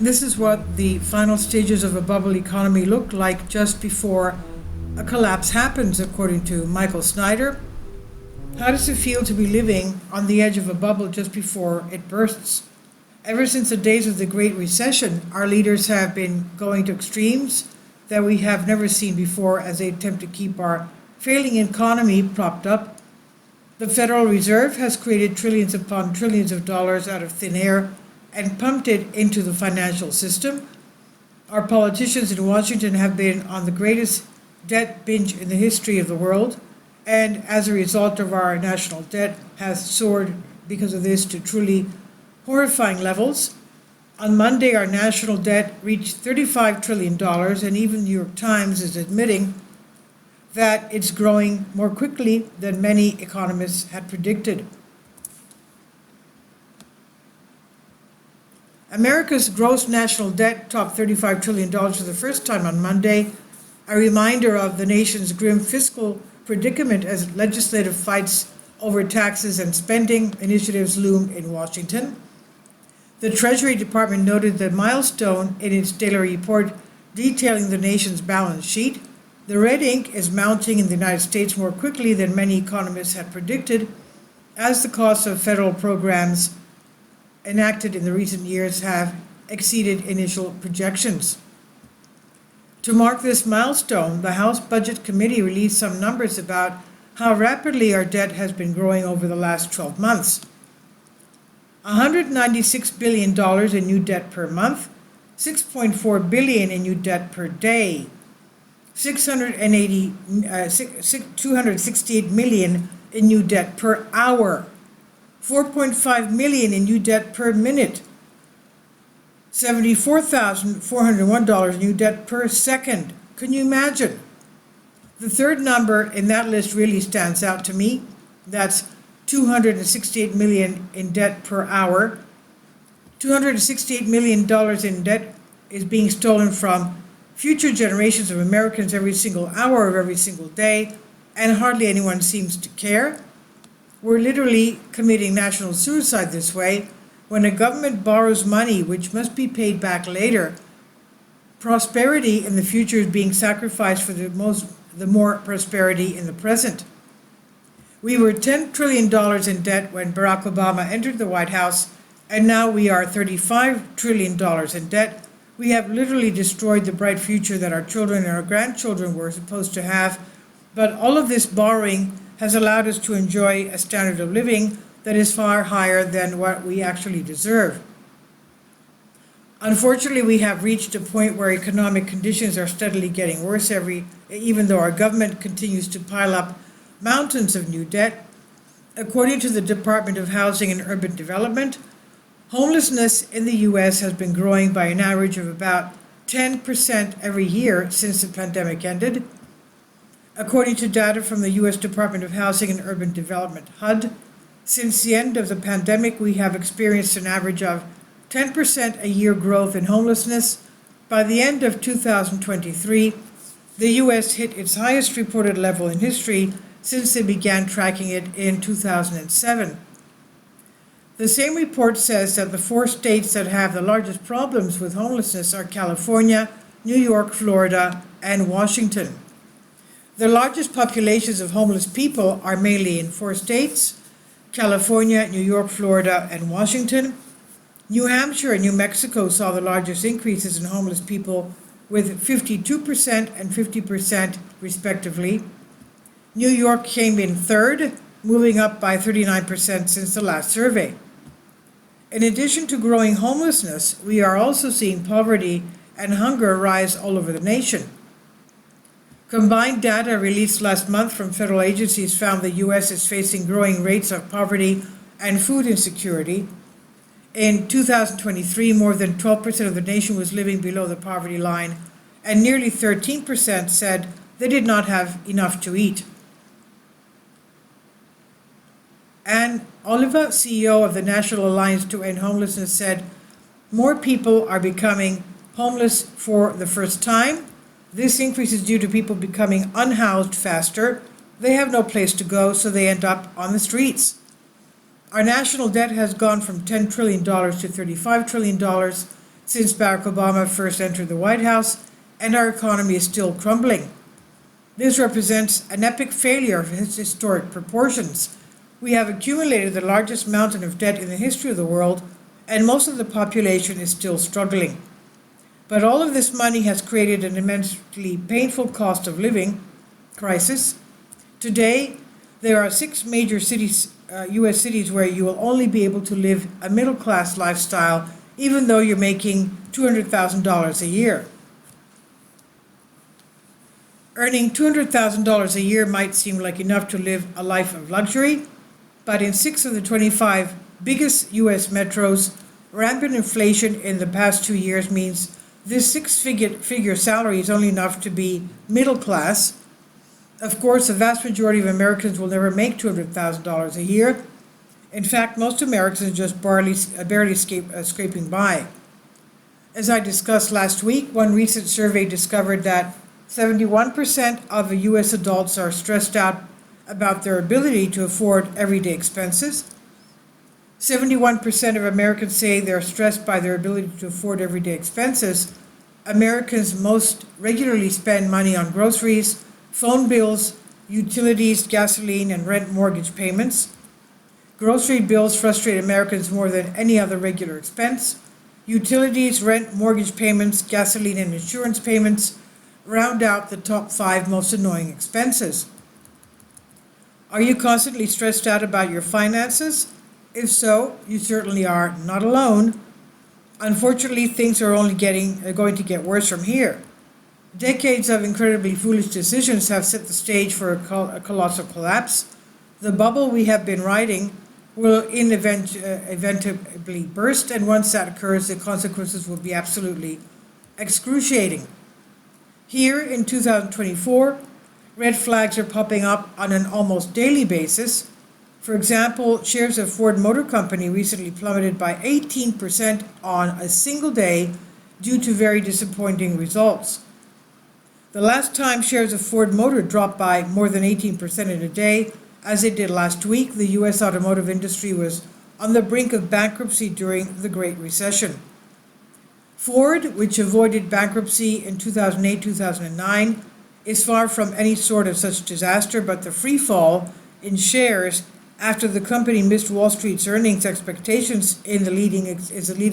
This is what the final stages of a bubble economy look like just before a collapse happens, according to Michael Snyder. How does it feel to be living on the edge of a bubble just before it bursts? Ever since the days of the Great Recession, our leaders have been going to extremes that we have never seen before as they attempt to keep our failing economy propped up. The Federal Reserve has created trillions upon trillions of dollars out of thin air and pumped it into the financial system. Our politicians in Washington have been on the greatest debt binge in the history of the world, and as a result of our national debt has soared because of this to truly horrifying levels. On Monday, our national debt reached $35 trillion, and even the New York Times is admitting that it's growing more quickly than many economists had predicted. America's gross national debt topped $35 trillion for the first time on Monday, a reminder of the nation's grim fiscal predicament as legislative fights over taxes and spending initiatives loom in Washington. The Treasury Department noted the milestone in its daily report detailing the nation's balance sheet. The red ink is mounting in the United States more quickly than many economists had predicted, as the costs of federal programs enacted in the recent years have exceeded initial projections. To mark this milestone, the House Budget Committee released some numbers about how rapidly our debt has been growing over the last 12 months. $196 billion in new debt per month, $6.4 billion in new debt per day, 268 million in new debt per hour, $4.5 million in new debt per minute, $74,401 in new debt per second. Can you imagine? The third number in that list really stands out to me. That's $268 million in debt per hour. $268 million in debt is being stolen from future generations of Americans every single hour of every single day, and hardly anyone seems to care. We're literally committing national suicide this way. When a government borrows money which must be paid back later, prosperity in the future is being sacrificed for the more prosperity in the present. We were $10 trillion in debt when Barack Obama entered the White House, and now we are $35 trillion in debt. We have literally destroyed the bright future that our children and our grandchildren were supposed to have, but all of this borrowing has allowed us to enjoy a standard of living that is far higher than what we actually deserve. Unfortunately, we have reached a point where economic conditions are steadily getting worse even though our government continues to pile up mountains of new debt. According to the Department of Housing and Urban Development, homelessness in the U.S. has been growing by an average of about 10% every year since the pandemic ended. According to data from the U.S. Department of Housing and Urban Development, HUD, since the end of the pandemic, we have experienced an average of 10% a year growth in homelessness. By the end of 2023, the U.S. hit its highest reported level in history since they began tracking it in 2007. The same report says that the 4 states that have the largest problems with homelessness are California, New York, Florida, and Washington. The largest populations of homeless people are mainly in 4 states: California, New York, Florida, and Washington. New Hampshire and New Mexico saw the largest increases in homeless people, with 52% and 50% respectively. New York came in third, moving up by 39% since the last survey. In addition to growing homelessness, we are also seeing poverty and hunger rise all over the nation. Combined data released last month from federal agencies found the U.S. is facing growing rates of poverty and food insecurity. In 2023, more than 12% of the nation was living below the poverty line, and nearly 13% said they did not have enough to eat. Ann Oliva, CEO of the National Alliance to End Homelessness, said, "More people are becoming homeless for the first time. This increase is due to people becoming unhoused faster. They have no place to go, so they end up on the streets. Our national debt has gone from $10 trillion to $35 trillion. since Barack Obama first entered the White House, and our economy is still crumbling. This represents an epic failure of historic proportions. We have accumulated the largest mountain of debt in the history of the world, and most of the population is still struggling. But all of this money has created an immensely painful cost of living crisis. Today, there are 6 major cities, U.S. cities, where you will only be able to live a middle-class lifestyle, even though you're making $200,000 a year. Earning $200,000 a year might seem like enough to live a life of luxury, but in 6 of the 25 biggest U.S. metros, rampant inflation in the past 2 years means this six-figure salary is only enough to be middle class. Of course, the vast majority of Americans will never make $200,000 a year. In fact, most Americans are just barely scraping by. As I discussed last week, one recent survey discovered that 71% of U.S. adults are stressed out about their ability to afford everyday expenses. 71% of Americans say they're stressed by their ability to afford everyday expenses. Americans most regularly spend money on groceries, phone bills, utilities, gasoline, and rent mortgage payments. Grocery bills frustrate Americans more than any other regular expense. Utilities, rent, mortgage payments, gasoline, and insurance payments round out the top 5 most annoying expenses. Are you constantly stressed out about your finances? If so, you certainly are not alone. Unfortunately, things are only going to get worse from here. Decades of incredibly foolish decisions have set the stage for a colossal collapse. The bubble we have been riding will inevitably burst, and once that occurs, the consequences will be absolutely excruciating. Here in 2024, red flags are popping up on an almost daily basis. For example, shares of Ford Motor Company recently plummeted by 18% on a single day due to very disappointing results. The last time shares of Ford Motor dropped by more than 18% in a day, as it did last week, the U.S. automotive industry was on the brink of bankruptcy during the Great Recession. Ford, which avoided bankruptcy in 2008-2009, is far from any sort of such disaster, but the free fall in shares after the company missed Wall Street's earnings expectations is a leading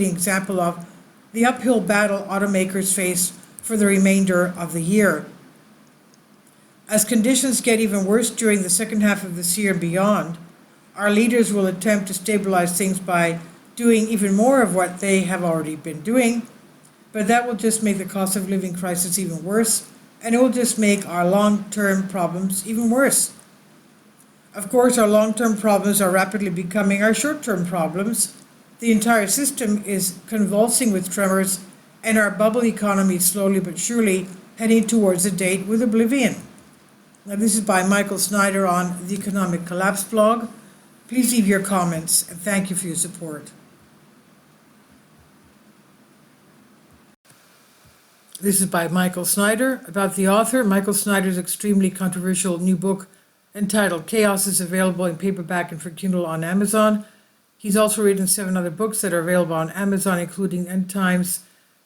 example of the uphill battle automakers face for the remainder of the year. As conditions get even worse during the second half of this year and beyond, our leaders will attempt to stabilize things by doing even more of what they have already been doing, but that will just make the cost of living crisis even worse, and it will just make our long-term problems even worse. Of course, our long-term problems are rapidly becoming our short-term problems. The entire system is convulsing with tremors, and our bubble economy is slowly but surely heading towards a date with oblivion. Now, this is by Michael Snyder on the Economic Collapse blog. Please leave your comments, and thank you for your support. This is by Michael Snyder. About the author, Michael Snyder's extremely controversial new book entitled Chaos is available in paperback and for Kindle on Amazon. He's also written 7 other books that are available on Amazon, including End Times,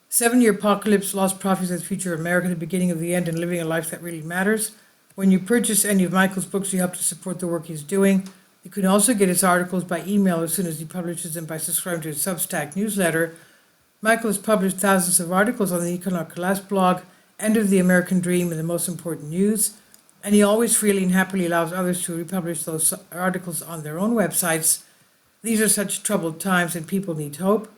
7-Year Apocalypse, Lost Prophecies of the Future of America, The Beginning of the End, and Living a Life That Really Matters. When you purchase any of Michael's books, you help to support the work he's doing. You can also get his articles by email as soon as he publishes them by subscribing to his Substack newsletter. Michael has published thousands of articles on the Economic Collapse blog, End of the American Dream, and The Most Important News. And he always freely and happily allows others to republish those articles on their own websites. These are such troubled times and people need hope.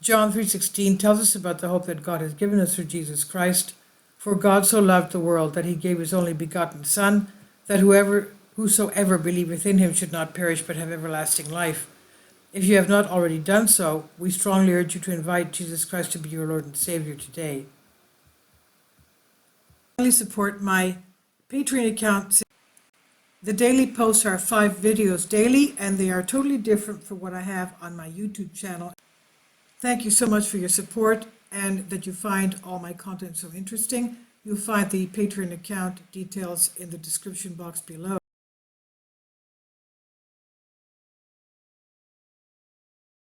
John 3:16 tells us about the hope that God has given us through Jesus Christ. For God so loved the world that he gave his only begotten Son, that whosoever believeth in him should not perish but have everlasting life. If you have not already done so, we strongly urge you to invite Jesus Christ to be your Lord and Savior today. Please support my Patreon account. The daily posts are 5 videos daily, and they are totally different from what I have on my YouTube channel. Thank you so much for your support and that you find all my content so interesting. You'll find the Patreon account details in the description box below.